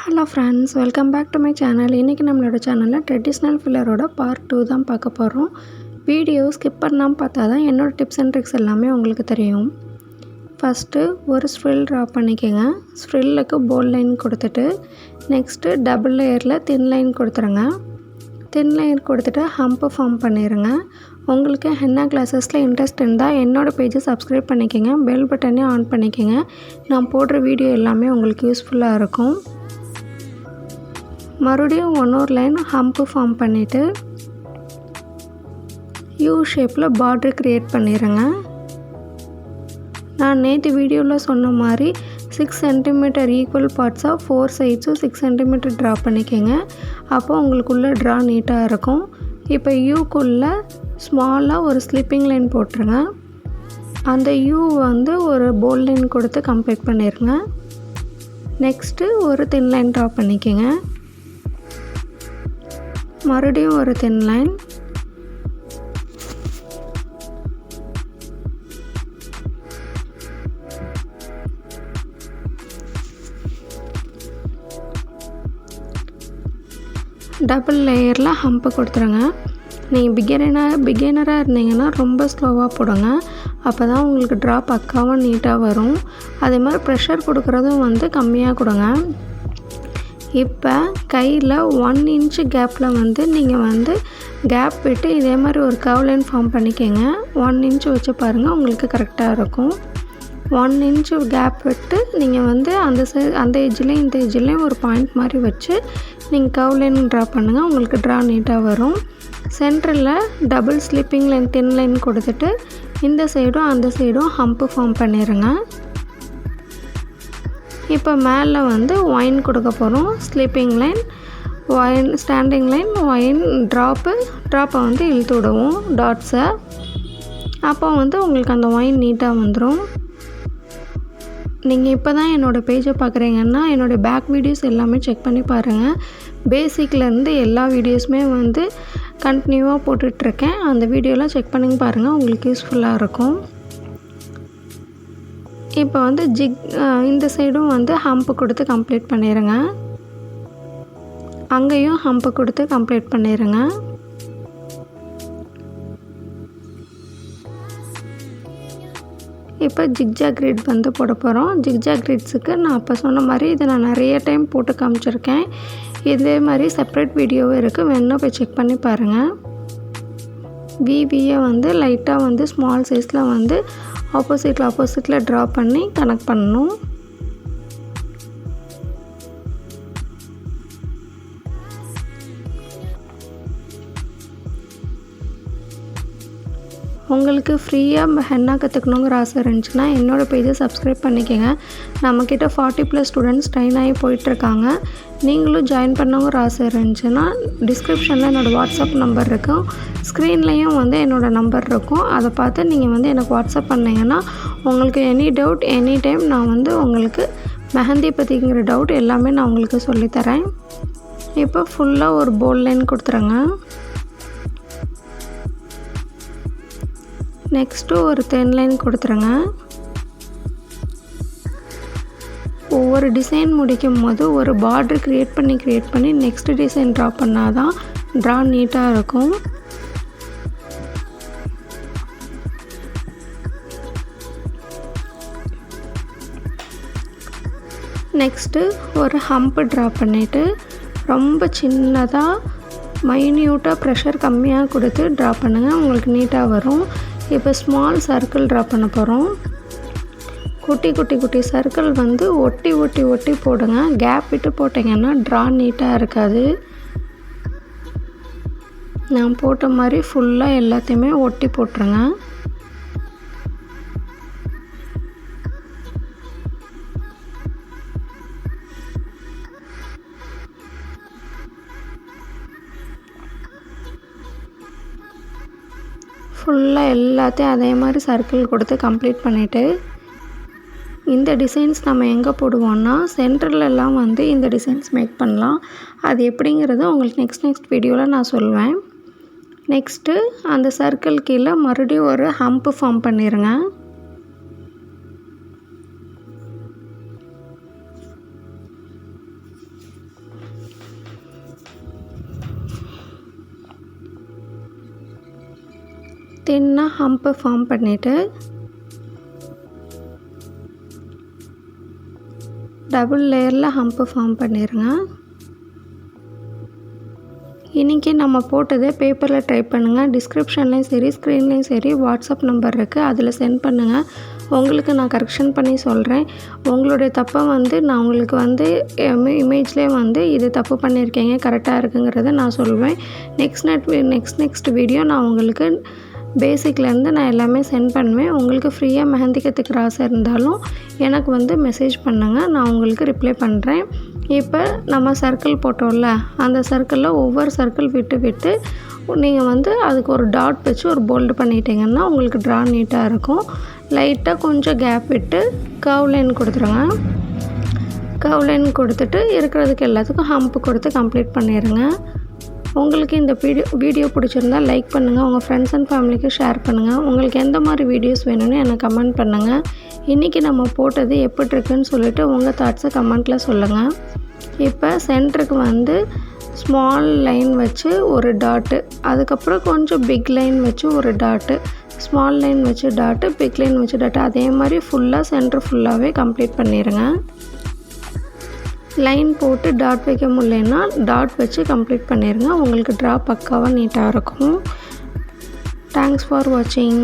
Hello friends, welcome back to my channel. இன்றைக்கி நம்மளோட சேனலில் ட்ரெடிஷ்னல் ஃபில்லரோட பார்ட் 2 தான் பார்க்க போகிறோம். வீடியோ ஸ்கிப் பண்ணாமல் பார்த்தா தான் என்னோடய டிப்ஸ் அண்ட் ட்ரிக்ஸ் எல்லாமே உங்களுக்கு தெரியும். ஃபஸ்ட்டு ஒரு ஸ்ஃப்ரில் ட்ரா பண்ணிக்கோங்க. ஸ்ஃப்ரில்லுக்கு போல்ட் லைன் கொடுத்துட்டு நெக்ஸ்ட்டு டபுள் லேயரில் தின் லைன் கொடுத்துருங்க. தின் லைன் கொடுத்துட்டு ஹம்பு ஃபார்ம் பண்ணிடுங்க. உங்களுக்கு ஹென்னா கிளாஸஸில் இன்ட்ரெஸ்ட் இருந்தால் என்னோடய பேஜை சப்ஸ்கிரைப் பண்ணிக்கோங்க. பெல் பட்டனையும் ஆன் பண்ணிக்கோங்க. நான் போடுற வீடியோ எல்லாமே உங்களுக்கு யூஸ்ஃபுல்லாக இருக்கும். மறுபடியும் இன்னொரு லைன் ஹம்பு ஃபார்ம் பண்ணிவிட்டு யூ ஷேப்பில் பார்டர் க்ரியேட் பண்ணிடுங்க. நான் நேற்று வீடியோவில் சொன்ன மாதிரி 6 சென்டிமீட்டர் ஈக்குவல் பார்ட்ஸாக 4 சைட்ஸும் 6 சென்டிமீட்டர் ட்ரா பண்ணிக்கோங்க. அப்போ உங்களுக்குள்ளே ட்ரா நீட்டாக இருக்கும். இப்போ யூக்குள்ளே ஸ்மாலாக ஒரு ஸ்லிப்பிங் லைன் போட்டுருங்க. அந்த யூ ஒரு போல்ட் லைன் கொடுத்து கம்ப்ளீட் பண்ணிடுங்க. நெக்ஸ்ட்டு ஒரு தின் லைன் ட்ரா பண்ணிக்கோங்க. மறுபடியும் ஒரு தின் லைன். டபுள் லேயரில் ஹம்பு கொடுத்துருங்க. நீங்கள் பிகினராக இருந்தீங்கன்னா ரொம்ப ஸ்லோவாக போடுங்க. அப்போ தான் உங்களுக்கு ட்ரா பக்காவாக நீட்டாக வரும். அதே மாதிரி ப்ரெஷர் கொடுக்குறதும் கம்மியாக கொடுங்க. இப்போ கையில் 1 இன்ச்சு கேப்பில் நீங்கள் கேப் விட்டு இதே மாதிரி ஒரு கர்வ் லைன் ஃபார்ம் பண்ணிக்கோங்க. 1 இன்ச்சு வச்சு பாருங்கள், உங்களுக்கு கரெக்டாக இருக்கும். 1 இன்ச்சு கேப் விட்டு நீங்கள் அந்த எஜ்ஜிலையும் இந்த எஜ்ஜிலையும் ஒரு பாயிண்ட் மாதிரி வச்சு நீங்கள் கர்வ் லைன் ட்ரா பண்ணுங்கள். உங்களுக்கு ட்ரா நீட்டாக வரும். சென்டரில் double slipping line thin line கொடுத்துட்டு இந்த சைடும் அந்த சைடும் ஹம்பு ஃபார்ம் பண்ணிடுங்க. இப்போ மேலே ஒயின் கொடுக்க போகிறோம். ஸ்லிப்பிங் லைன், ஒயின், ஸ்டாண்டிங் லைன், ஒயின், ட்ராப்பை இழுத்து விடுவோம் டாட்ஸை. அப்போ உங்களுக்கு அந்த ஒயின் நீட்டாக வந்துடும். நீங்கள் இப்போ தான் என்னோடய பேஜை பார்க்குறீங்கன்னா என்னோடய பேக் வீடியோஸ் எல்லாமே செக் பண்ணி பாருங்கள். பேசிக்லேருந்து எல்லா வீடியோஸுமே கண்டினியூவாக போட்டுட்ருக்கேன். அந்த வீடியோலாம் செக் பண்ணி பாருங்கள், உங்களுக்கு யூஸ்ஃபுல்லாக இருக்கும். இப்போ இந்த சைடும் ஹம்பு கொடுத்து கம்ப்ளீட் பண்ணிடுங்க. அங்கேயும் ஹம்பு கொடுத்து கம்ப்ளீட் பண்ணிடுங்க. இப்போ ஜிக்ஜாக் கிரிட் போட போகிறோம். ஜிக்ஜாக் கிரிட்ஸுக்கு நான் அப்போ சொன்ன மாதிரி இதை நான் நிறைய டைம் போட்டு காமிச்சிருக்கேன். இதே மாதிரி செப்ரேட் வீடியோவும் இருக்குது, வேணுன்னா போய் செக் பண்ணி பாருங்கள். விவியை லைட்டாக ஸ்மால் சைஸில் ஆப்போசிட்டில் ட்ரா பண்ணி கனெக்ட் பண்ணணும். உங்களுக்கு ஃப்ரீயாக ஹென்னா கற்றுக்கணுங்கிற ஆசை இருந்துச்சுன்னா என்னோடய பேஜை சப்ஸ்கிரைப் பண்ணிக்கோங்க. நம்மக்கிட்ட 40+ ஸ்டூடெண்ட்ஸ் ட்ரெயின் ஆகி போயிட்டுருக்காங்க. நீங்களும் ஜாயின் பண்ணணுங்கிற ஆசை இருந்துச்சுன்னா டிஸ்கிரிப்ஷனில் என்னோடய வாட்ஸ்அப் நம்பர் இருக்கும், ஸ்க்ரீன்லேயும் என்னோடய நம்பர் இருக்கும். அதை பார்த்து நீங்கள் எனக்கு வாட்ஸ்அப் பண்ணிங்கன்னா உங்களுக்கு எனி டவுட் எனி டைம் நான் உங்களுக்கு மெஹந்தி பற்றிங்கிற டவுட் எல்லாமே நான் உங்களுக்கு சொல்லித்தரேன். இப்போ ஃபுல்லாக ஒரு போல்ட் லைன் கொடுத்துருங்க. நெக்ஸ்ட்டு ஒரு தின் லைன் கொடுத்துருங்க. ஒவ்வொரு டிசைன் முடிக்கும் போது ஒரு பார்டர் க்ரியேட் பண்ணி நெக்ஸ்ட் டிசைன் ட்ரா பண்ணால் தான் ட்ரா நீட்டாக இருக்கும். நெக்ஸ்ட்டு ஒரு ஹம்பு ட்ரா பண்ணிவிட்டு ரொம்ப சின்னதாக மைன்யூட்டாக ப்ரெஷர் கம்மியாக கொடுத்து ட்ரா பண்ணுங்கள், உங்களுக்கு நீட்டாக வரும். இப்போ ஸ்மால் சர்க்கிள் ட்ரா பண்ண போகிறோம். குட்டி சர்க்கிள் ஒட்டி போடுங்க. கேப் விட்டு போட்டிங்கன்னா ட்ரா நீட்டாக இருக்காது. நான் போட்ட மாதிரி ஃபுல்லாக எல்லாத்தையுமே ஒட்டி போட்டுருங்க. ஃபுல்லாக எல்லாத்தையும் அதே மாதிரி சர்க்கிள் கொடுத்து கம்ப்ளீட் பண்ணிவிட்டு இந்த டிசைன்ஸ் நம்ம எங்கே போடுவோன்னா சென்டர்லலாம் இந்த டிசைன்ஸ் மேக் பண்ணலாம். அது எப்படிங்கிறது உங்களுக்கு நெக்ஸ்ட் வீடியோவில் நான் சொல்வேன். நெக்ஸ்ட்டு அந்த சர்க்கிள் கீழே மறுபடியும் ஒரு ஹம்பு ஃபார்ம் பண்ணிடுங்க. தின்னாக ஹம்பை ஃபார்ம் பண்ணிவிட்டு டபுள் லேயரில் ஹம்பை ஃபார்ம் பண்ணிடுங்க. இன்றைக்கி நம்ம போட்டதை பேப்பரில் டைப் பண்ணுங்கள். டிஸ்கிரிப்ஷன்லேயும் சரி ஸ்க்ரீன்லேயும் சரி வாட்ஸ்அப் நம்பர் இருக்குது, அதில் சென்ட் பண்ணுங்கள். உங்களுக்கு நான் கரெக்ஷன் பண்ணி சொல்கிறேன். உங்களுடைய தப்பை நான் உங்களுக்கு இமேஜ்லேயே இது தப்பு பண்ணியிருக்கீங்க கரெக்டாக இருக்குங்கிறத நான் சொல்வேன். நெக்ஸ்ட் வீடியோ நான் உங்களுக்கு பேசிக்லேருந்து நான் எல்லாமே சென்ட் பண்ணுவேன். உங்களுக்கு ஃப்ரீயாக மெஹந்தி கற்றுக்கிற ஆசை இருந்தாலும் எனக்கு மெசேஜ் பண்ணுங்கள், நான் உங்களுக்கு ரிப்ளை பண்ணுறேன். இப்போ நம்ம சர்க்கிள் போட்டோம்ல, அந்த சர்க்கிளில் ஒவ்வொரு சர்க்கிள் விட்டு நீங்கள் அதுக்கு ஒரு டாட் வச்சு ஒரு போல்டு பண்ணிட்டீங்கன்னா உங்களுக்கு ட்ரா நீட்டாக இருக்கும். லைட்டாக கொஞ்சம் கேப் விட்டு கர்வ் லைன் கொடுத்துருங்க. கர்வ் லைன் கொடுத்துட்டு இருக்கிறதுக்கு எல்லாத்துக்கும் ஹம்ப் கொடுத்து கம்ப்ளீட் பண்ணிடுங்க. உங்களுக்கு இந்த வீடியோ பிடிச்சிருந்தால் லைக் பண்ணுங்கள், உங்கள் ஃப்ரெண்ட்ஸ் அண்ட் ஃபேமிலிக்கு ஷேர் பண்ணுங்கள். உங்களுக்கு எந்த மாதிரி வீடியோஸ் வேணும்னு எனக்கு கமெண்ட் பண்ணுங்கள். இன்றைக்கி நம்ம போட்டது எப்படி இருக்குன்னு சொல்லிவிட்டு உங்கள் தாட்ஸை கமெண்ட்டில் சொல்லுங்கள். இப்போ சென்டருக்கு ஸ்மால் லைன் வச்சு ஒரு டாட்டு, அதுக்கப்புறம் கொஞ்சம் பிக் லைன் வச்சு ஒரு டாட்டு, ஸ்மால் லைன் வச்சு டாட்டு, பிக் லைன் வச்சு டாட்டு, அதே மாதிரி ஃபுல்லாக சென்டர் ஃபுல்லாகவே கம்ப்ளீட் பண்ணிடுங்க. லைன் போட்டு டாட் வைக்க முடியலன்னா டாட் வச்சு கம்ப்ளீட் பண்ணிடுங்க. உங்களுக்கு ட்ரா பக்காவாக நீட்டாக இருக்கும். தேங்க்ஸ் ஃபார் வாட்சிங்.